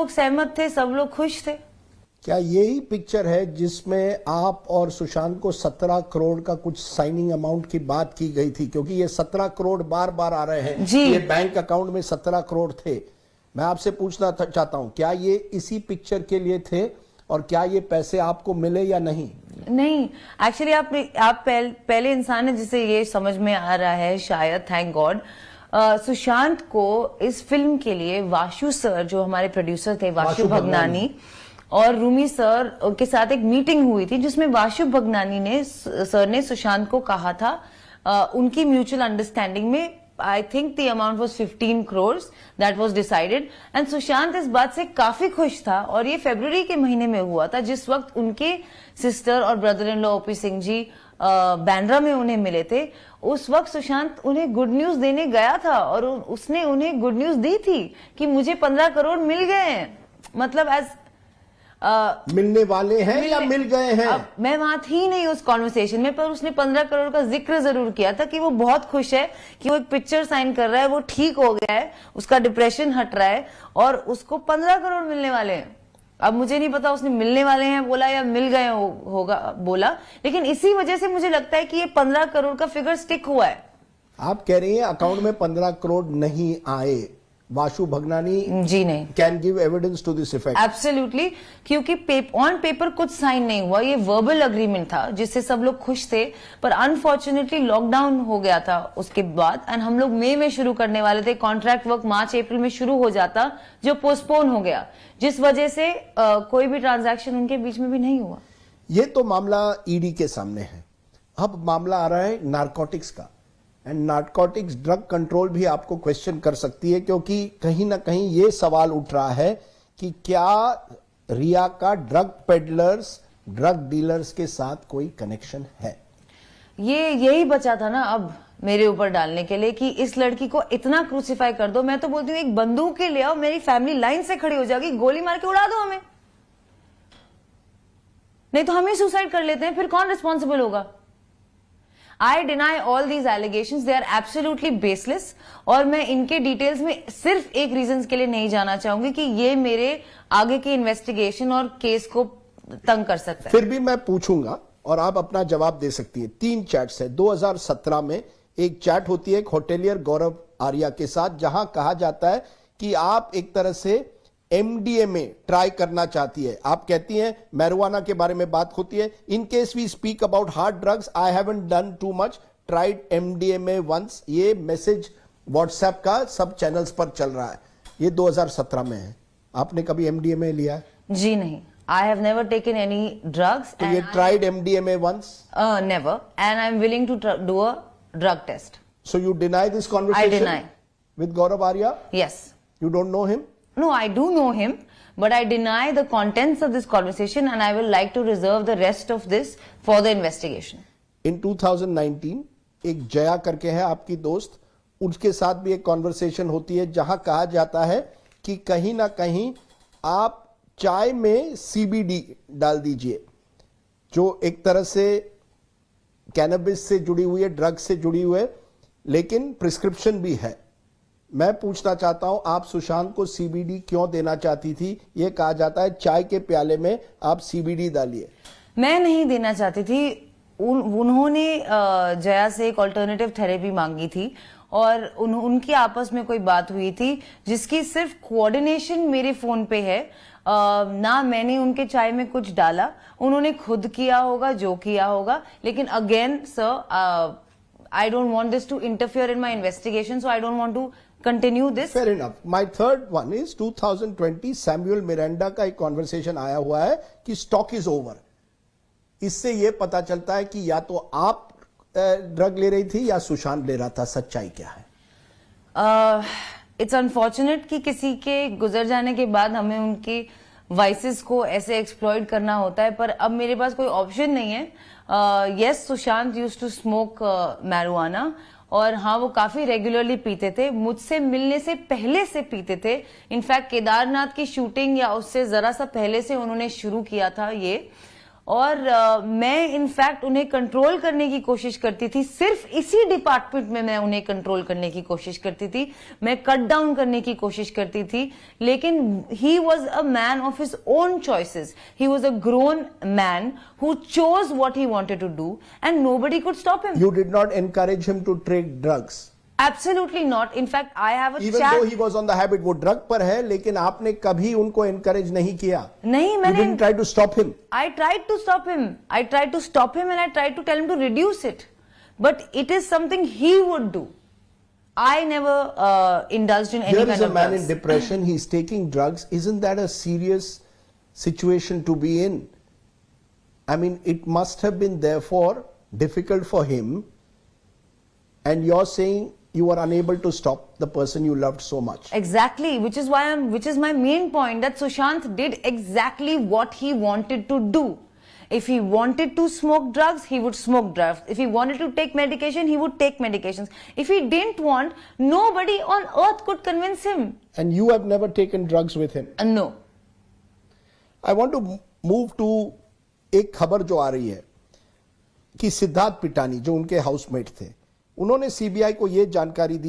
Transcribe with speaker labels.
Speaker 1: लोग सहमत थे, सब लोग खुश थे।
Speaker 2: क्या यही पिक्चर है जिसमें आप और सुशांत को 17 करोड़ का कुछ साइनिंग अमाउंट की बात की गई थी? क्योंकि ये 17 करोड़ बार बार आ रहे हैं
Speaker 1: जी।
Speaker 2: ये बैंक अकाउंट में 17 करोड़ थे। मैं आपसे पूछना चाहता हूं, क्या ये इसी पिक्चर के लिए थे और क्या ये पैसे आपको मिले या नहीं?
Speaker 1: नहीं, एक्चुअली आप पहले इंसान है जिसे ये समझ में आ रहा है, शायद, थैंक गॉड। सुशांत को इस फिल्म के लिए वाशु सर, जो हमारे प्रोड्यूसर थे, वाशु भगनानी, और रूमी सर के साथ एक मीटिंग हुई थी जिसमें वाशु भगनानी सर ने सुशांत को कहा था, उनकी म्यूचुअल अंडरस्टैंडिंग में I think the amount was 15 crores that was decided and Sushant इस बात से काफी खुश था। और ये फरवरी के महीने में हुआ था जिस वक्त उनके सिस्टर और brother in law OP Singh ji Bandra में उन्हें मिले थे। उस वक्त सुशांत उन्हें गुड न्यूज देने गया था और उसने उन्हें गुड न्यूज दी थी कि मुझे 15 करोड़ मिल गए हैं। मतलब
Speaker 2: मिलने वाले हैं या मिल गए हैं?
Speaker 1: मैं वहां थी नहीं उस कॉन्वर्सेशन में, पर उसने 15 करोड़ का जिक्र जरूर किया था कि वो बहुत खुश है कि वो एक पिक्चर साइन कर रहा है, वो ठीक हो गया है, उसका डिप्रेशन हट रहा है और उसको 15 करोड़ मिलने वाले हैं। अब मुझे नहीं पता उसने मिलने वाले हैं बोला या मिल गए होगा बोला, लेकिन इसी वजह से मुझे लगता है कि ये 15 करोड़ का फिगर स्टिक हुआ है।
Speaker 2: आप कह रही हैं अकाउंट में 15 करोड़ नहीं आए। वाशु भगनानी
Speaker 1: जी नहीं
Speaker 2: can give evidence to this effect?
Speaker 1: Absolutely, क्योंकि ऑन पेपर कुछ साइन नहीं हुआ, ये वर्बल अग्रीमेंट था जिससे सब लोग खुश थे। पर अनफॉर्चुनेटली लॉकडाउन हो गया था उसके बाद एंड हम लोग मई में शुरू करने वाले थे। कॉन्ट्रैक्ट वर्क मार्च अप्रैल में शुरू हो जाता जो पोस्टपोन हो गया, जिस वजह से कोई भी ट्रांजैक्शन उनके बीच में भी नहीं हुआ।
Speaker 2: ये तो मामला ईडी के सामने है। अब मामला आ रहा है नारकोटिक्स का एंड नारकोटिक्स ड्रग कंट्रोल भी आपको क्वेश्चन कर सकती है, क्योंकि कहीं ना कहीं ये सवाल उठ रहा है कि क्या रिया का ड्रग पेडलर्स, ड्रग डीलर्स के साथ कोई कनेक्शन है?
Speaker 1: यही बचा था ना अब मेरे ऊपर डालने के लिए कि इस लड़की को इतना क्रूसिफाई कर दो। मैं तो बोलती हूँ एक बंदूक के ले आओ, मेरी फैमिली लाइन से खड़ी हो जाएगी, गोली मार के उड़ा दो हमें, नहीं तो हम ही सुसाइड कर लेते हैं, फिर कौन रिस्पॉन्सिबल होगा? I deny all these allegations, they are absolutely baseless। और मैं इनके डिटेल्स में सिर्फ एक रीजन के लिए नहीं जाना चाहूंगी कि ये मेरे आगे के इन्वेस्टिगेशन और केस को तंग कर सकता है।
Speaker 2: फिर भी मैं पूछूंगा और आप अपना जवाब दे सकती है। 3 चैट्स है। 2017 में एक चैट होती है एक होटेलियर गौरव आर्या के साथ, जहां कहा जाता है कि आप एक तरह से एमडीएमए ट्राई करना चाहती है। आप कहती हैं मैरिजुआना के बारे में बात होती है। In case we speak about hard drugs, I haven't done too much, tried MDMA once. ये मैसेज व्हाट्सएप का सब चैनल्स पर चल रहा है। ये 2017 में है। आपने कभी एमडीएमए लिया है?
Speaker 1: जी नहीं, I have never taken any drugs.
Speaker 2: तो ये tried MDMA once?
Speaker 1: Never, and I am willing to do a drug test.
Speaker 2: So you deny this conversation?
Speaker 1: I deny.
Speaker 2: With Gaurav Arya?
Speaker 1: Yes.
Speaker 2: You don't know him?
Speaker 1: No, I do know him, but I deny the contents of this conversation and I will like to reserve the rest of this for the investigation.
Speaker 2: In 2019, एक जया करके है आपकी दोस्त, उसके साथ भी एक conversation होती है जहां कहा जाता है कि कहीं ना कहीं आप चाय में सीबीडी डाल दीजिए, जो एक तरह से कैनबिस से जुड़ी हुई है, ड्रग से जुड़ी हुई है, लेकिन प्रिस्क्रिप्शन भी है। मैं पूछना चाहता हूं आप सुशांत को सीबीडी क्यों देना चाहती थी? यह कहा जाता है चाय के प्याले में आप सीबीडी डालिए।
Speaker 1: मैं नहीं देना चाहती थी। उन्होंने जया से एक ऑल्टरनेटिव थेरेपी मांगी थी और उनकी आपस में कोई बात हुई थी जिसकी सिर्फ कोऑर्डिनेशन मेरे फोन पे है। ना मैंने उनके चाय में कुछ डाला, उन्होंने खुद किया होगा जो किया होगा। लेकिन again sir, I don't want this to interfere in my investigation, so I don't want to continue this.
Speaker 2: Fair enough. My third one is 2020 Samuel Miranda का एक कॉन्वर्सेशन आया हुआ है कि स्टॉक इज ओवर। इससे यह पता चलता है कि या तो आप ड्रग ले रही थी या सुशांत ले रहा था। सच्चाई क्या है?
Speaker 1: इट्स अनफॉर्चुनेट कि किसी के गुजर जाने के बाद हमें उनकी वाइसेस को ऐसे एक्सप्लॉइट करना होता है, पर अब मेरे पास कोई ऑप्शन नहीं है। Yes, Sushant used to smoke marijuana और हाँ, वो काफी रेगुलरली पीते थे। मुझसे मिलने से पहले से पीते थे। इनफैक्ट केदारनाथ की शूटिंग या उससे जरा सा पहले से उन्होंने शुरू किया था ये। और मैं इनफैक्ट उन्हें कंट्रोल करने की कोशिश करती थी, सिर्फ इसी डिपार्टमेंट में मैं उन्हें कंट्रोल करने की कोशिश करती थी, मैं कट डाउन करने की कोशिश करती थी, लेकिन he was a man of his own choices, he was a grown man who chose what he wanted to do and nobody could stop him.
Speaker 2: You did not encourage him to take drugs.
Speaker 1: Absolutely not. In fact, I have a
Speaker 2: Even
Speaker 1: chat.
Speaker 2: though he was on the habit, वो drug पर है, लेकिन आपने कभी उनको encourage नहीं किया.
Speaker 1: नहीं,
Speaker 2: You
Speaker 1: मैंने
Speaker 2: didn't try to stop him.
Speaker 1: I tried to stop him. I tried to stop him and I tried to tell him to reduce it. But it is something he would do. I never indulged in any
Speaker 2: Here
Speaker 1: kind
Speaker 2: is a
Speaker 1: of
Speaker 2: man
Speaker 1: drugs.
Speaker 2: in depression, he's taking drugs. Isn't that a serious situation to be in? I mean, it must have been therefore difficult for him, and you're saying you were unable to stop the person you loved so much.
Speaker 1: Exactly, which is my main point, that Sushant did exactly what he wanted to do. If he wanted to smoke drugs, he would smoke drugs. If he wanted to take medication, he would take medications. If he didn't want, nobody on earth could convince him.
Speaker 2: And you have never taken drugs with him.
Speaker 1: No.
Speaker 2: I want to move to एक खबर जो आ रही है कि सिद्धार्थ पिटानी जो उनके housemate थे, उन्होंने सीबीआई को यह जानकारी दी है